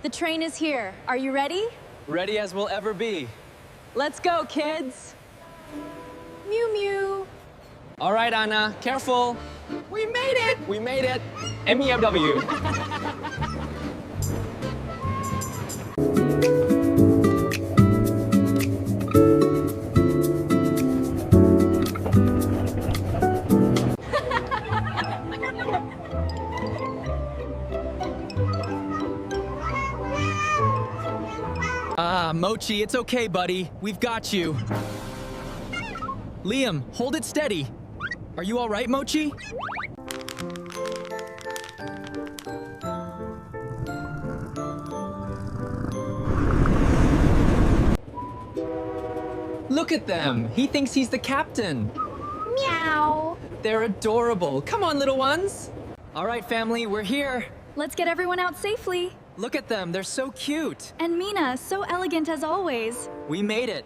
The train is here. Are you ready? Ready as we'll ever be. Let's go, kids. Mew mew. All right, Anna, careful. We made it! We made it. MEFW. Mochi, it's okay, buddy. We've got you. Liam, hold it steady. Are you all right, Mochi? Look at them. He thinks he's the captain. Meow. They're adorable. Come on, little ones. All right, family, we're here. Let's get everyone out safely. Look at them. They're so cute. And Mina, so elegant as always. We made it.